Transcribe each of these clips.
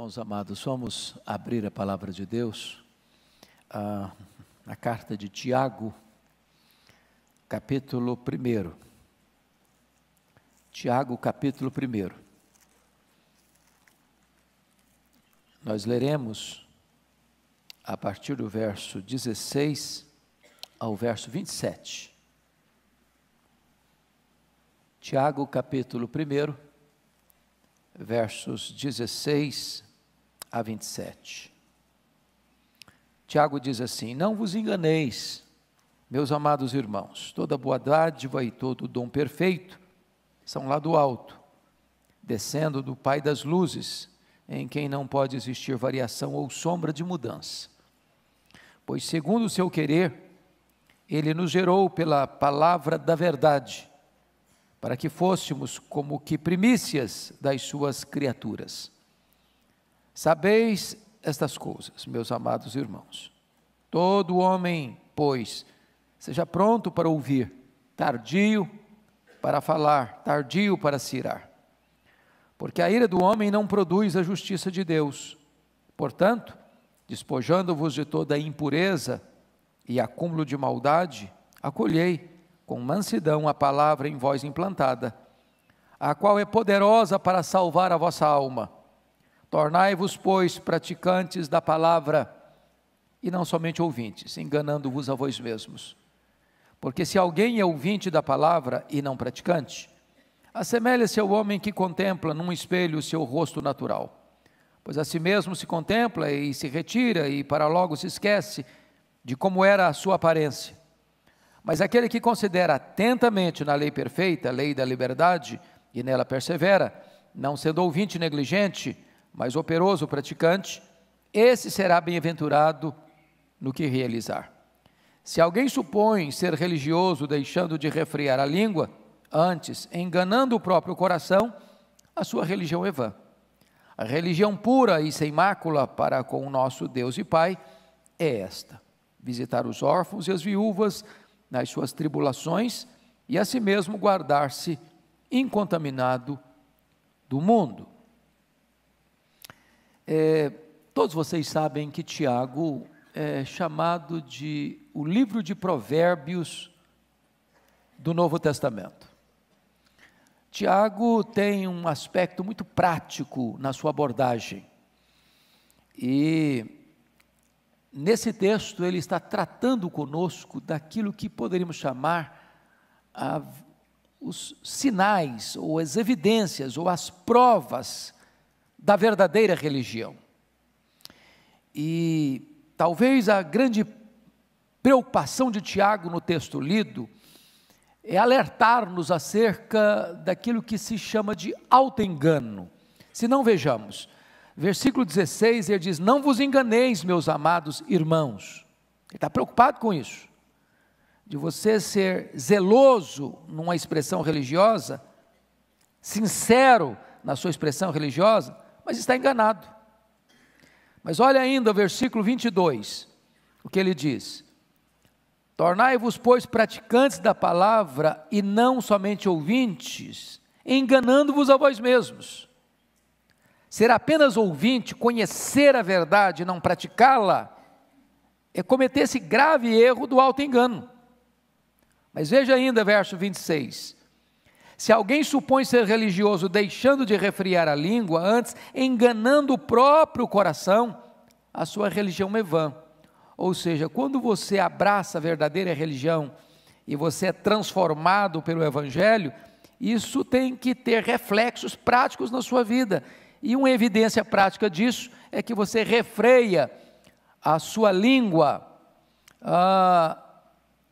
Irmãos amados, vamos abrir a palavra de Deus, na carta de Tiago, capítulo 1. Tiago, capítulo 1. Nós leremos a partir do verso 16 ao verso 27. Tiago, capítulo 1. Versos 16 a 27. Tiago diz assim: não vos enganeis, meus amados irmãos, toda boa dádiva e todo dom perfeito são lá do alto, descendo do Pai das luzes, em quem não pode existir variação ou sombra de mudança. Pois segundo o seu querer, Ele nos gerou pela palavra da verdade, para que fôssemos como que primícias das suas criaturas. Sabeis estas coisas, meus amados irmãos. Todo homem, pois, seja pronto para ouvir, tardio para falar, tardio para se irar. Porque a ira do homem não produz a justiça de Deus. Portanto, despojando-vos de toda a impureza e acúmulo de maldade, acolhei com mansidão a palavra em vós implantada, a qual é poderosa para salvar a vossa alma. Tornai-vos, pois, praticantes da palavra, e não somente ouvintes, enganando-vos a vós mesmos. Porque se alguém é ouvinte da palavra e não praticante, assemelha-se ao homem que contempla num espelho o seu rosto natural, pois a si mesmo se contempla e se retira, e para logo se esquece de como era a sua aparência. Mas aquele que considera atentamente na lei perfeita, a lei da liberdade, e nela persevera, não sendo ouvinte negligente, mas operoso praticante, esse será bem-aventurado no que realizar. Se alguém supõe ser religioso, deixando de refrear a língua, antes, enganando o próprio coração, a sua religião é vã. A religião pura e sem mácula para com o nosso Deus e Pai é esta: visitar os órfãos e as viúvas nas suas tribulações, e a si mesmo guardar-se incontaminado do mundo. Todos vocês sabem que Tiago é chamado de o livro de Provérbios do Novo Testamento. Tiago tem um aspecto muito prático na sua abordagem, e nesse texto, ele está tratando conosco daquilo que poderíamos chamar os sinais, ou as evidências, ou as provas da verdadeira religião. E talvez a grande preocupação de Tiago no texto lido é alertar-nos acerca daquilo que se chama de auto-engano. Se não, vejamos. Versículo 16, ele diz: não vos enganeis, meus amados irmãos. Ele está preocupado com isso, de você ser zeloso numa expressão religiosa, sincero na sua expressão religiosa, mas está enganado. Mas olha ainda o versículo 22, o que ele diz: tornai-vos, pois, praticantes da palavra e não somente ouvintes, enganando-vos a vós mesmos. Ser apenas ouvinte, conhecer a verdade e não praticá-la, é cometer esse grave erro do auto-engano. Mas veja ainda verso 26. Se alguém supõe ser religioso, deixando de refrear a língua, antes enganando o próprio coração, a sua religião é vã. Ou seja, quando você abraça a verdadeira religião e você é transformado pelo Evangelho, isso tem que ter reflexos práticos na sua vida. E uma evidência prática disso é que você refreia a sua língua,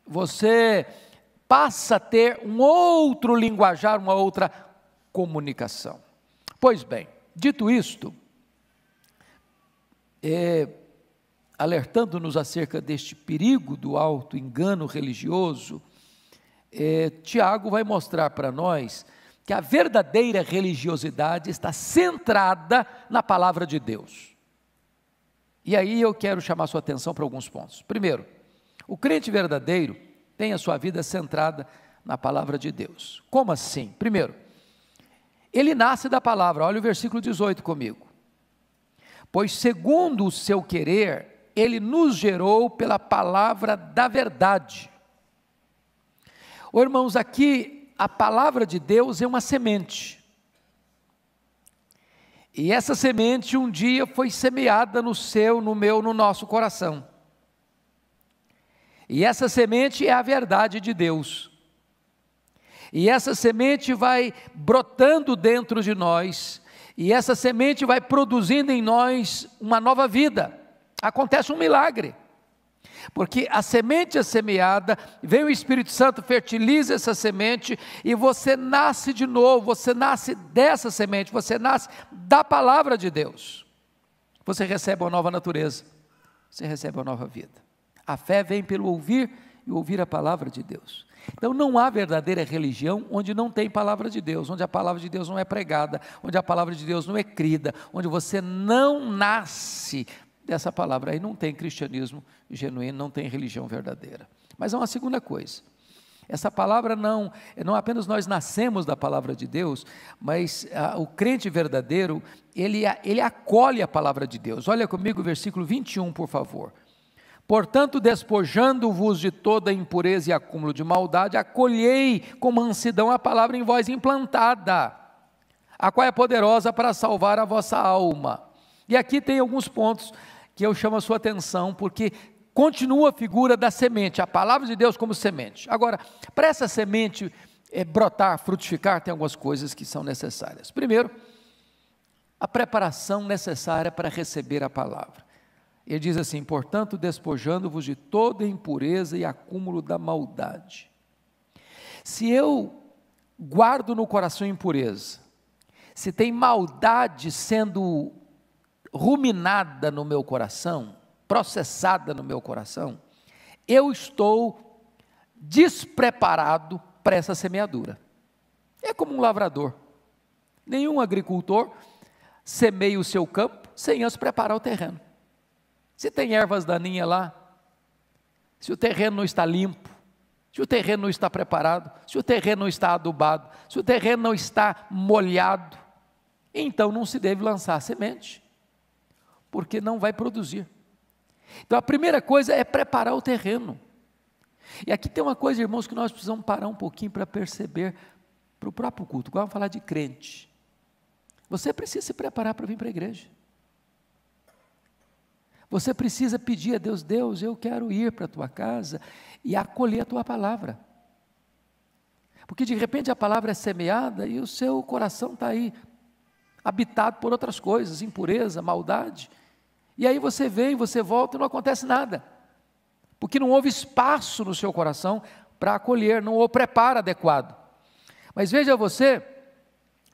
você passa a ter um outro linguajar, uma outra comunicação. Pois bem, dito isto, alertando-nos acerca deste perigo do auto-engano religioso, Tiago vai mostrar para nós que a verdadeira religiosidade está centrada na palavra de Deus. E aí eu quero chamar sua atenção para alguns pontos. Primeiro, o crente verdadeiro tem a sua vida centrada na palavra de Deus. Como assim? Primeiro, ele nasce da palavra. Olha o versículo 18 comigo. pois segundo o seu querer, Ele nos gerou pela palavra da verdade. Irmãos, aqui a palavra de Deus é uma semente. E essa semente um dia foi semeada no seu, no meu, no nosso coração. E essa semente é a verdade de Deus. E essa semente vai brotando dentro de nós, e essa semente vai produzindo em nós uma nova vida. Acontece um milagre, porque a semente é semeada, vem o Espírito Santo, fertiliza essa semente, e você nasce de novo, você nasce dessa semente, você nasce da palavra de Deus. Você recebe uma nova natureza, você recebe uma nova vida. A fé vem pelo ouvir, e ouvir a palavra de Deus. Então não há verdadeira religião onde não tem palavra de Deus, onde a palavra de Deus não é pregada, onde a palavra de Deus não é crida, onde você não nasce dessa palavra. Aí não tem cristianismo genuíno, não tem religião verdadeira. Mas há uma segunda coisa, essa palavra não apenas nós nascemos da palavra de Deus, mas o crente verdadeiro, ele acolhe a palavra de Deus. Olha comigo o versículo 21, por favor. Portanto, despojando-vos de toda impureza e acúmulo de maldade, acolhei com mansidão a palavra em vós implantada, a qual é poderosa para salvar a vossa alma. E aqui tem alguns pontos que eu chamo a sua atenção, porque continua a figura da semente, a palavra de Deus como semente. Agora, para essa semente brotar, frutificar, tem algumas coisas que são necessárias. Primeiro, a preparação necessária para receber a palavra. Ele diz assim: portanto, despojando-vos de toda impureza e acúmulo da maldade. Se eu guardo no coração impureza, se tem maldade sendo ruminada no meu coração, processada no meu coração, eu estou despreparado para essa semeadura. É como um lavrador. Nenhum agricultor semeia o seu campo sem antes preparar o terreno. Se tem ervas daninhas lá, se o terreno não está limpo, se o terreno não está preparado, se o terreno não está adubado, se o terreno não está molhado, então não se deve lançar semente, porque não vai produzir. Então a primeira coisa é preparar o terreno. E aqui tem uma coisa, irmãos, que nós precisamos parar um pouquinho para perceber para o próprio culto. Agora vamos falar de crente. Você precisa se preparar para vir para a igreja. Você precisa pedir a Deus: Deus, eu quero ir para a tua casa e acolher a tua palavra. Porque de repente a palavra é semeada e o seu coração está aí, habitado por outras coisas, impureza, maldade. E aí você vem, você volta e não acontece nada. Porque não houve espaço no seu coração para acolher, não houve preparo adequado. Mas veja você,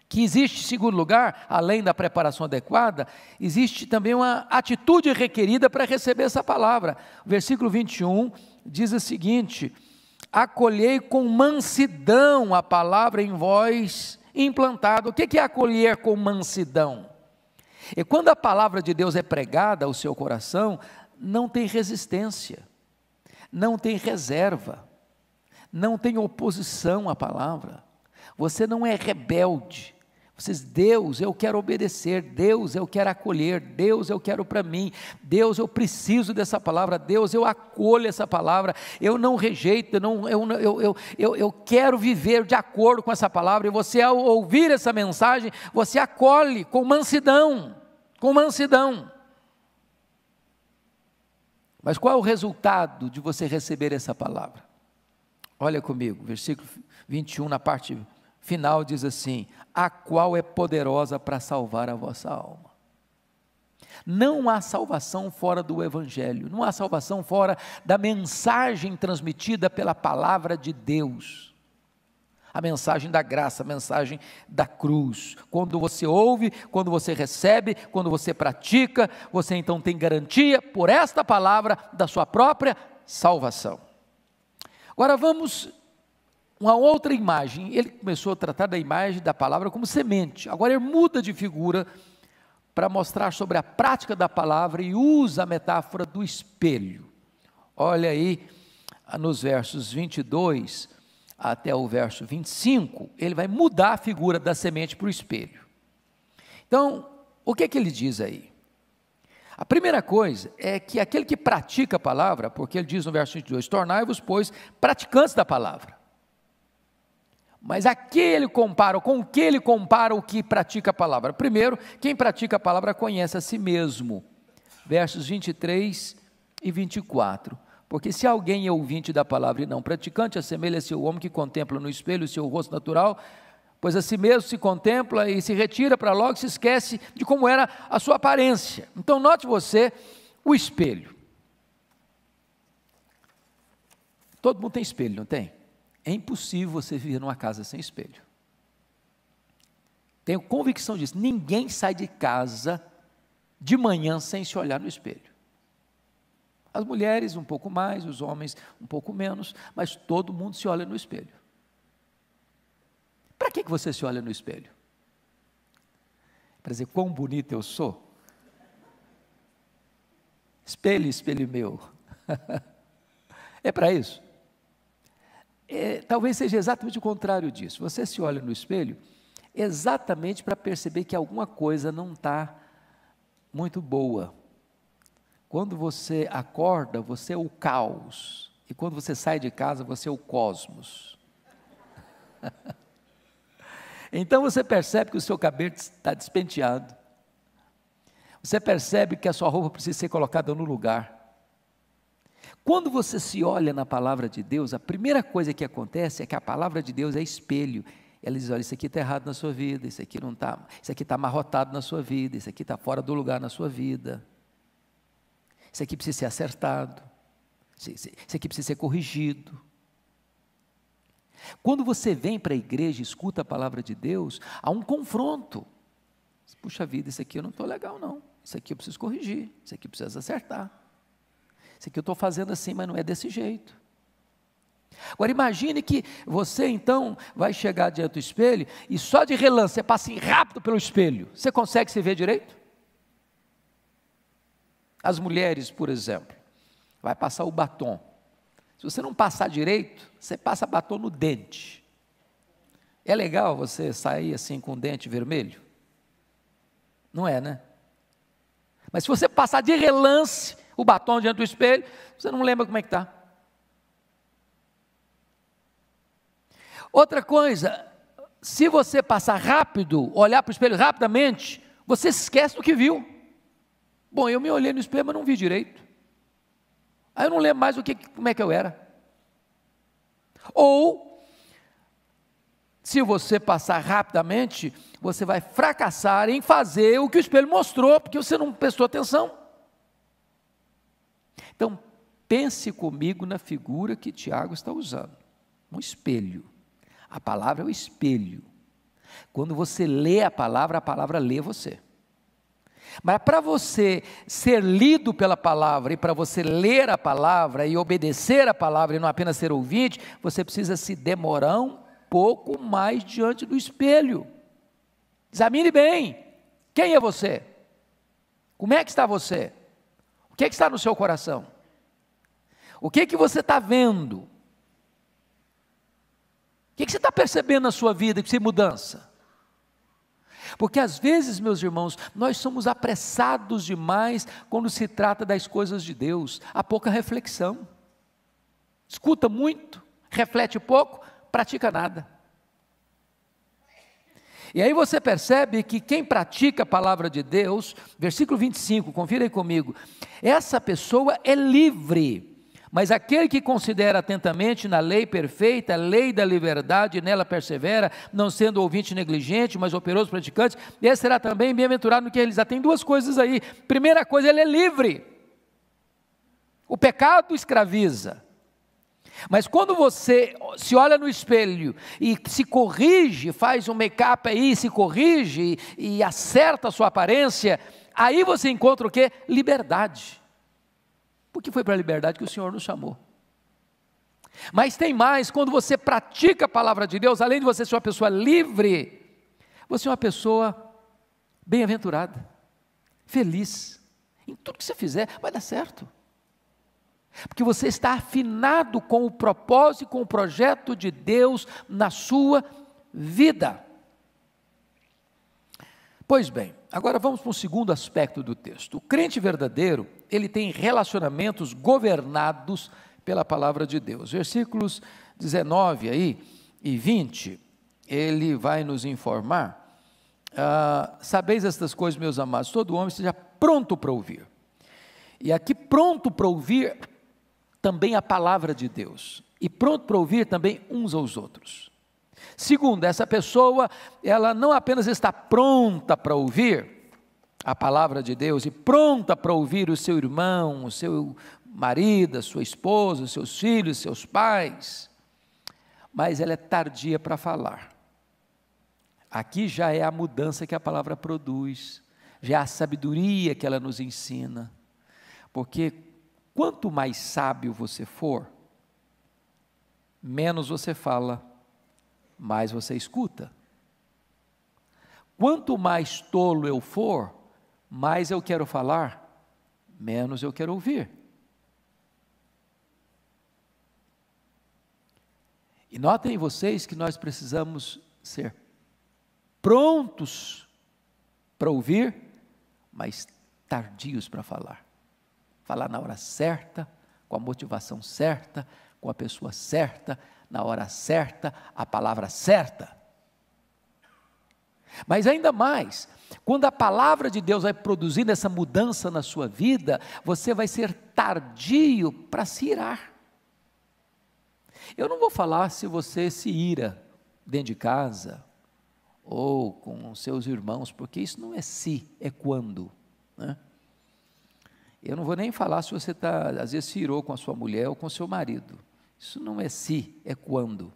que existe, em segundo lugar, além da preparação adequada, existe também uma atitude requerida para receber essa palavra. O versículo 21 diz o seguinte: acolhei com mansidão a palavra em vós implantada. O que é acolher com mansidão? E quando a palavra de Deus é pregada ao seu coração, não tem resistência, não tem reserva, não tem oposição à palavra. Você não é rebelde. Deus, eu quero obedecer, Deus, eu quero acolher, Deus, eu quero para mim, Deus, eu preciso dessa palavra, Deus, eu acolho essa palavra, eu não rejeito, eu quero viver de acordo com essa palavra. E você, ao ouvir essa mensagem, você acolhe com mansidão, com mansidão. Mas qual é o resultado de você receber essa palavra? Olha comigo, versículo 21, na parte final, diz assim: a qual é poderosa para salvar a vossa alma. Não há salvação fora do Evangelho, não há salvação fora da mensagem transmitida pela palavra de Deus, a mensagem da graça, a mensagem da cruz. Quando você ouve, quando você recebe, quando você pratica, você então tem garantia por esta palavra da sua própria salvação. Agora vamos uma outra imagem. Ele começou a tratar da imagem da palavra como semente. Agora ele muda de figura para mostrar sobre a prática da palavra e usa a metáfora do espelho. Olha aí, nos versos 22 até o verso 25, ele vai mudar a figura da semente para o espelho. Então, o que ele diz aí? A primeira coisa é que aquele que pratica a palavra, porque ele diz no verso 22, tornai-vos, pois, praticantes da palavra. Mas com que ele compara o que pratica a palavra? Primeiro, quem pratica a palavra conhece a si mesmo. Versos 23 e 24. Porque se alguém é ouvinte da palavra e não praticante, assemelha-se ao homem que contempla no espelho o seu rosto natural, pois a si mesmo se contempla e se retira para logo, se esquece de como era a sua aparência. Então note você o espelho. Todo mundo tem espelho, não tem? É impossível você viver numa casa sem espelho. Tenho convicção disso. Ninguém sai de casa de manhã sem se olhar no espelho. As mulheres um pouco mais, os homens um pouco menos, mas todo mundo se olha no espelho. Para que você se olha no espelho? Para dizer quão bonito eu sou? Espelho, espelho meu. É para isso? Talvez seja exatamente o contrário disso. Você se olha no espelho exatamente para perceber que alguma coisa não está muito boa. Quando você acorda, você é o caos. E quando você sai de casa, você é o cosmos. Então você percebe que o seu cabelo está despenteado. Você percebe que a sua roupa precisa ser colocada no lugar. Quando você se olha na palavra de Deus, a primeira coisa que acontece é que a palavra de Deus é espelho. Ela diz, olha, isso aqui está errado na sua vida, isso aqui não está, isso aqui está amarrotado na sua vida, isso aqui está fora do lugar na sua vida. Isso aqui precisa ser acertado, isso aqui precisa ser corrigido. Quando você vem para a igreja e escuta a palavra de Deus, há um confronto. Puxa vida, isso aqui eu não estou legal não, isso aqui eu preciso corrigir, isso aqui eu preciso acertar. Isso aqui eu estou fazendo assim, mas não é desse jeito. Agora imagine que você então vai chegar diante do espelho e só de relance você passa assim rápido pelo espelho. Você consegue se ver direito? As mulheres, por exemplo, vai passar o batom. Se você não passar direito, você passa batom no dente. É legal você sair assim com o dente vermelho? Não é, né? Mas se você passar de relance o batom diante do espelho, você não lembra como é que está. Outra coisa, se você passar rápido, olhar para o espelho rapidamente, você esquece do que viu. Bom, eu me olhei no espelho, mas não vi direito. Aí eu não lembro mais como é que eu era. Ou, se você passar rapidamente, você vai fracassar em fazer o que o espelho mostrou, porque você não prestou atenção. Então, pense comigo na figura que Tiago está usando. Um espelho. A palavra é o espelho. Quando você lê a palavra lê você. Mas para você ser lido pela palavra e para você ler a palavra e obedecer a palavra e não apenas ser ouvinte, você precisa se demorar um pouco mais diante do espelho. Examine bem, quem é você? Como é que está você? O que é que está no seu coração? O que é que você está vendo? O que é que você está percebendo na sua vida que mudança? Porque às vezes, meus irmãos, nós somos apressados demais quando se trata das coisas de Deus, há pouca reflexão. Escuta muito, reflete pouco, pratica nada. E aí você percebe que quem pratica a palavra de Deus, versículo 25, confira aí comigo, essa pessoa é livre. Mas aquele que considera atentamente na lei perfeita, a lei da liberdade, nela persevera, não sendo ouvinte negligente, mas operoso praticante, esse será também bem-aventurado no que realizar. Tem duas coisas aí. Primeira coisa, ele é livre. O pecado escraviza. Mas quando você se olha no espelho e se corrige, faz um make-up aí, se corrige e acerta a sua aparência, aí você encontra o quê? Liberdade. Porque foi para a liberdade que o Senhor nos chamou. Mas tem mais, quando você pratica a palavra de Deus, além de você ser uma pessoa livre, você é uma pessoa bem-aventurada, feliz. Em tudo que você fizer, vai dar certo. Porque você está afinado com o propósito e com o projeto de Deus na sua vida. Pois bem, agora vamos para um segundo aspecto do texto. O crente verdadeiro, ele tem relacionamentos governados pela palavra de Deus. Versículos 19 aí e 20, ele vai nos informar: sabeis estas coisas, meus amados, todo homem esteja pronto para ouvir. E aqui, pronto para ouvir também a palavra de Deus, e pronto para ouvir também uns aos outros. Segundo, essa pessoa, ela não apenas está pronta para ouvir a palavra de Deus, e pronta para ouvir o seu irmão, o seu marido, a sua esposa, os seus filhos, seus pais, mas ela é tardia para falar. Aqui já é a mudança que a palavra produz, já é a sabedoria que ela nos ensina, porque quanto mais sábio você for, menos você fala, mais você escuta. Quanto mais tolo eu for, mais eu quero falar, menos eu quero ouvir. E notem vocês que nós precisamos ser prontos para ouvir, mas tardios para falar. Falar na hora certa, com a motivação certa, com a pessoa certa, na hora certa, a palavra certa. Mas ainda mais, quando a palavra de Deus vai produzindo essa mudança na sua vida, você vai ser tardio para se irar. Eu não vou falar se você se ira dentro de casa, ou com seus irmãos, porque isso não é se, é quando, né? Eu não vou nem falar se você às vezes se irou com a sua mulher ou com o seu marido. Isso não é se, é quando,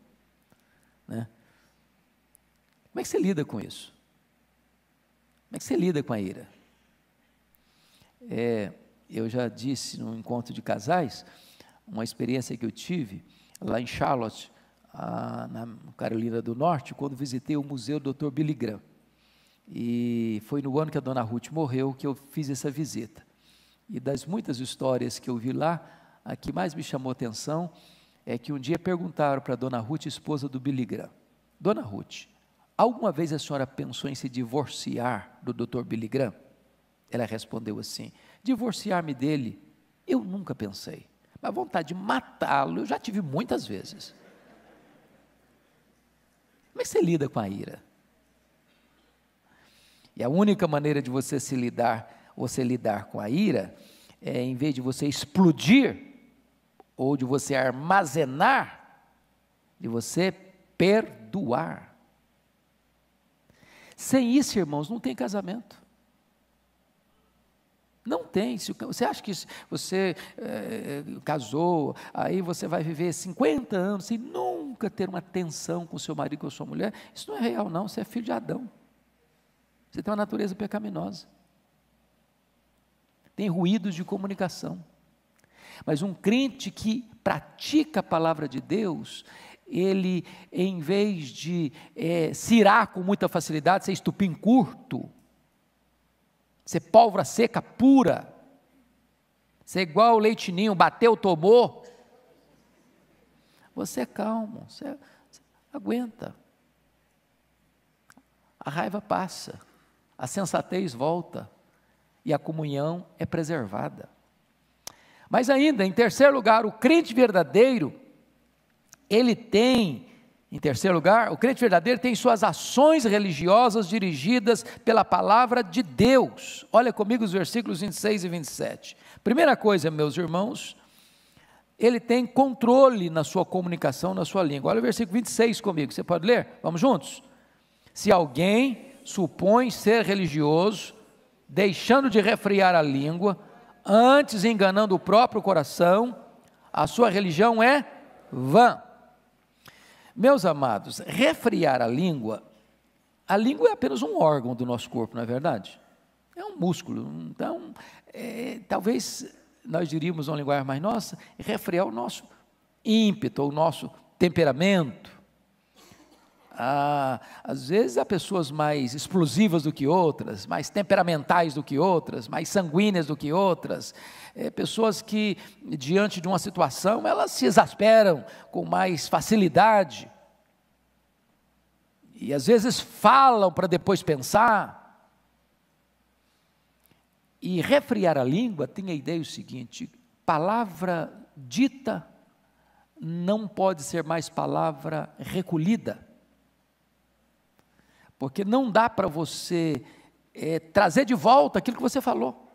né? Como é que você lida com isso? Como é que você lida com a ira? Eu já disse num encontro de casais, uma experiência que eu tive lá em Charlotte, na Carolina do Norte, quando visitei o museu do Dr. Billy Graham. E foi no ano que a dona Ruth morreu que eu fiz essa visita. E das muitas histórias que eu vi lá, a que mais me chamou a atenção é que um dia perguntaram para a dona Ruth, esposa do Billy Graham: Dona Ruth, alguma vez a senhora pensou em se divorciar do Dr. Billy Graham? Ela respondeu assim: divorciar-me dele? Eu nunca pensei, mas vontade de matá-lo eu já tive muitas vezes. Como é que você lida com a ira? E a única maneira de você lidar com a ira, em vez de você explodir, ou de você armazenar, de você perdoar. Sem isso, irmãos, não tem casamento. Não tem. Se você acha que você casou, aí você vai viver 50 anos sem nunca ter uma tensão com seu marido, com sua mulher, isso não é real não, você é filho de Adão. Você tem uma natureza pecaminosa. Tem ruídos de comunicação. Mas um crente que pratica a palavra de Deus, ele, em vez de se irar com muita facilidade, ser estupim curto, ser pólvora seca pura, ser igual o leitinho, bateu, tomou, você é calmo, você aguenta, a raiva passa, a sensatez volta, e a comunhão é preservada. Mas ainda, em terceiro lugar, o crente verdadeiro, ele tem, em terceiro lugar, o crente verdadeiro tem suas ações religiosas dirigidas pela palavra de Deus. Olha comigo os versículos 26 e 27. Primeira coisa, meus irmãos, ele tem controle na sua comunicação, na sua língua. Olha o versículo 26 comigo, você pode ler? Vamos juntos? Se alguém supõe ser religioso, deixando de refrear a língua, antes enganando o próprio coração, a sua religião é vã. Meus amados, refrear a língua é apenas um órgão do nosso corpo, não é verdade? É um músculo, então, talvez nós diríamos uma linguagem mais nossa, refrear o nosso ímpeto, o nosso temperamento. Às vezes há pessoas mais explosivas do que outras, mais temperamentais do que outras, mais sanguíneas do que outras, pessoas que diante de uma situação elas se exasperam com mais facilidade, e às vezes falam para depois pensar, E refrear a língua tem a ideia o seguinte: palavra dita não pode ser mais palavra recolhida, porque não dá para você trazer de volta aquilo que você falou.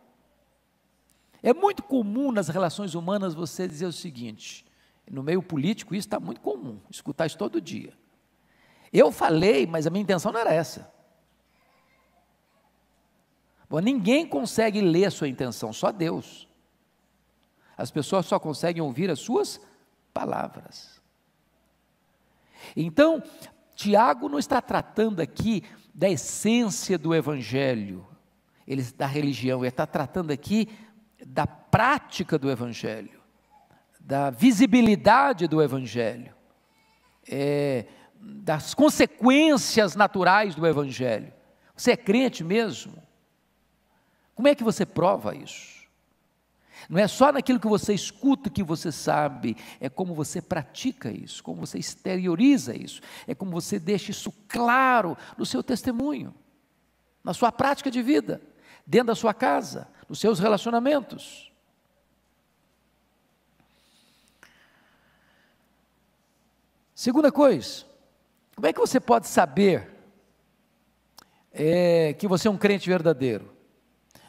É muito comum nas relações humanas você dizer o seguinte, no meio político isso está muito comum, escutar isso todo dia: eu falei, mas a minha intenção não era essa. Bom, ninguém consegue ler a sua intenção, só Deus. As pessoas só conseguem ouvir as suas palavras. Então, Tiago não está tratando aqui da essência do Evangelho, da religião, ele está tratando aqui da prática do Evangelho, da visibilidade do Evangelho, das consequências naturais do Evangelho. Você é crente mesmo? Como é que você prova isso? Não é só naquilo que você escuta que você sabe, é como você pratica isso, como você exterioriza isso, é como você deixa isso claro no seu testemunho, na sua prática de vida, dentro da sua casa, nos seus relacionamentos. Segunda coisa, como é que você pode saber que você é um crente verdadeiro?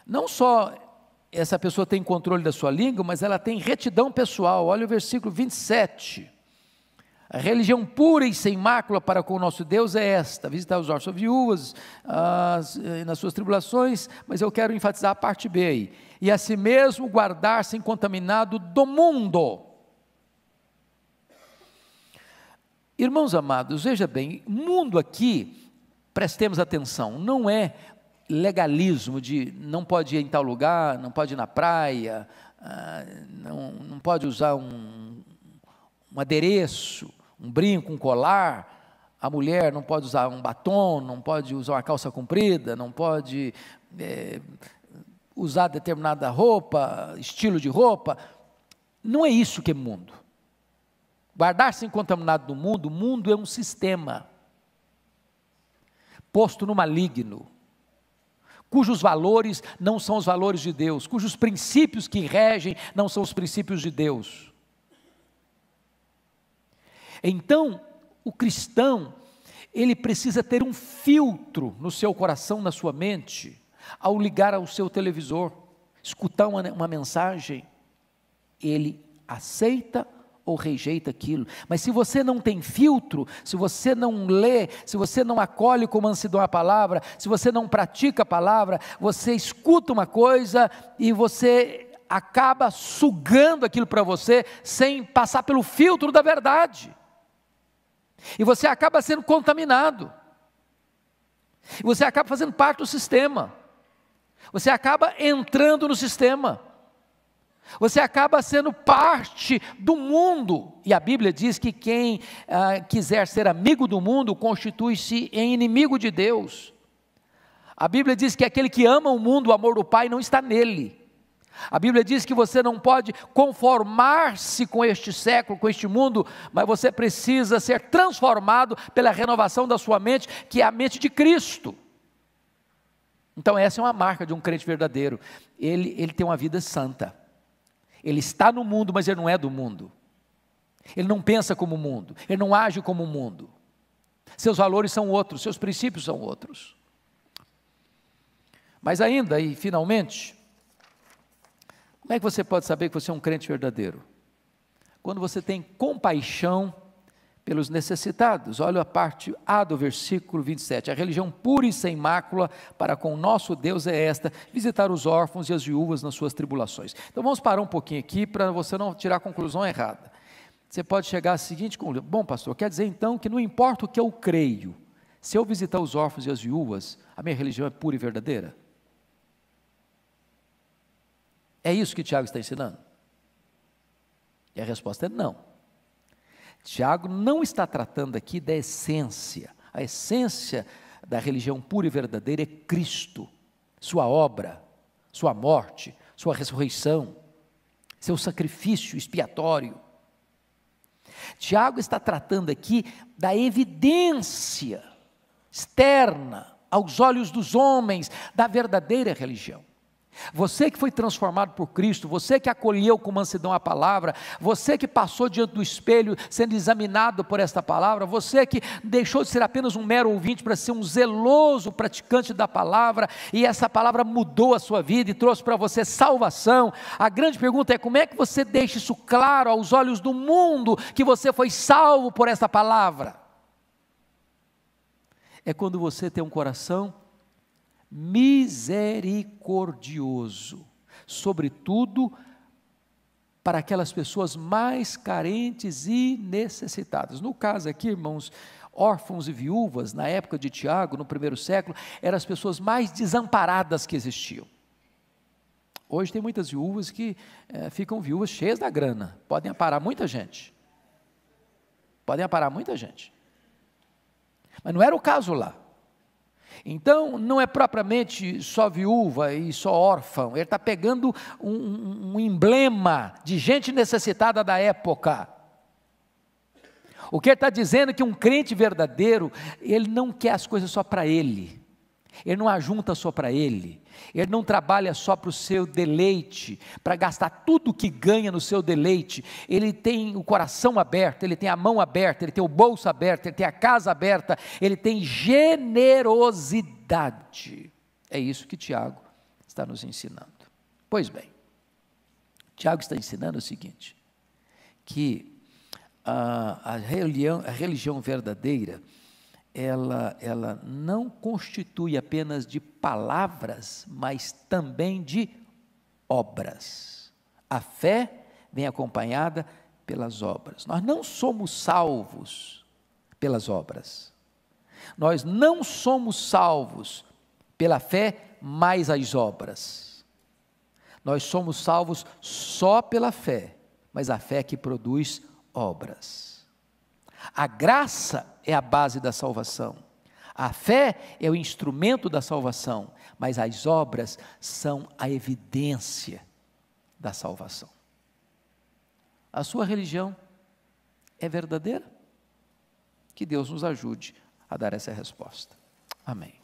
Não só essa pessoa tem controle da sua língua, mas ela tem retidão pessoal. Olha o versículo 27. A religião pura e sem mácula para com o nosso Deus é esta: visitar os órfãos e viúvas nas suas tribulações, mas eu quero enfatizar a parte B aí. E a si mesmo guardar-se incontaminado do mundo. Irmãos amados, veja bem, mundo aqui, prestemos atenção, não é legalismo de não pode ir em tal lugar, não pode ir na praia, não pode usar um adereço, um brinco, um colar, a mulher não pode usar um batom, não pode usar uma calça comprida, não pode usar determinada roupa, estilo de roupa. Não é isso que é mundo. Guardar-se incontaminado do mundo, o mundo é um sistema posto no maligno, cujos valores não são os valores de Deus, cujos princípios que regem não são os princípios de Deus. Então, o cristão, ele precisa ter um filtro no seu coração, na sua mente, ao ligar ao seu televisor, escutar uma mensagem, ele aceita ou rejeita aquilo. Mas se você não tem filtro, se você não lê, se você não acolhe com mansidão a palavra, se você não pratica a palavra, você escuta uma coisa e você acaba sugando aquilo para você sem passar pelo filtro da verdade. E você acaba sendo contaminado. E você acaba fazendo parte do sistema. Você acaba entrando no sistema. Você acaba sendo parte do mundo, e a Bíblia diz que quem quiser ser amigo do mundo, constitui-se em inimigo de Deus. A Bíblia diz que aquele que ama o mundo, o amor do Pai não está nele. A Bíblia diz que você não pode conformar-se com este século, com este mundo, mas você precisa ser transformado pela renovação da sua mente, que é a mente de Cristo. Então essa é uma marca de um crente verdadeiro, ele tem uma vida santa. Ele está no mundo, mas ele não é do mundo. Ele não pensa como o mundo, ele não age como o mundo. Seus valores são outros, seus princípios são outros. Mas ainda, e finalmente, como é que você pode saber que você é um crente verdadeiro? Quando você tem compaixão pelos necessitados. Olha a parte A do versículo 27. A religião pura e sem mácula para com o nosso Deus é esta: visitar os órfãos e as viúvas nas suas tribulações. Então vamos parar um pouquinho aqui para você não tirar a conclusão errada. Você pode chegar à seguinte conclusão: bom, pastor, quer dizer então que não importa o que eu creio, se eu visitar os órfãos e as viúvas, a minha religião é pura e verdadeira? É isso que Tiago está ensinando? E a resposta é não. Tiago não está tratando aqui da essência. A essência da religião pura e verdadeira é Cristo, sua obra, sua morte, sua ressurreição, seu sacrifício expiatório. Tiago está tratando aqui da evidência externa, aos olhos dos homens, da verdadeira religião. Você que foi transformado por Cristo, você que acolheu com mansidão a palavra, você que passou diante do espelho sendo examinado por esta palavra, você que deixou de ser apenas um mero ouvinte para ser um zeloso praticante da palavra, e essa palavra mudou a sua vida e trouxe para você salvação. A grande pergunta é: como é que você deixa isso claro aos olhos do mundo que você foi salvo por esta palavra? É quando você tem um coração misericordioso, sobretudo para aquelas pessoas mais carentes e necessitadas. No caso aqui, irmãos, órfãos e viúvas, na época de Tiago, no primeiro século, eram as pessoas mais desamparadas que existiam. Hoje tem muitas viúvas que ficam viúvas cheias da grana, podem aparar muita gente. Mas não era o caso lá. Então, não é propriamente só viúva e só órfão, ele está pegando um emblema de gente necessitada da época. O que ele está dizendo é que um crente verdadeiro, ele não quer as coisas só para ele, ele não ajunta só para ele não trabalha só para o seu deleite, para gastar tudo que ganha no seu deleite. Ele tem o coração aberto, ele tem a mão aberta, ele tem o bolso aberto, ele tem a casa aberta, ele tem generosidade. É isso que Tiago está nos ensinando. Pois bem, Tiago está ensinando o seguinte, que a religião verdadeira, ela não constitui apenas de palavras, mas também de obras. A fé vem acompanhada pelas obras. Nós não somos salvos pelas obras. Nós não somos salvos pela fé mais as obras. Nós somos salvos só pela fé, mas a fé que produz obras. A graça é a base da salvação, a fé é o instrumento da salvação, mas as obras são a evidência da salvação. A sua religião é verdadeira? Que Deus nos ajude a dar essa resposta. Amém.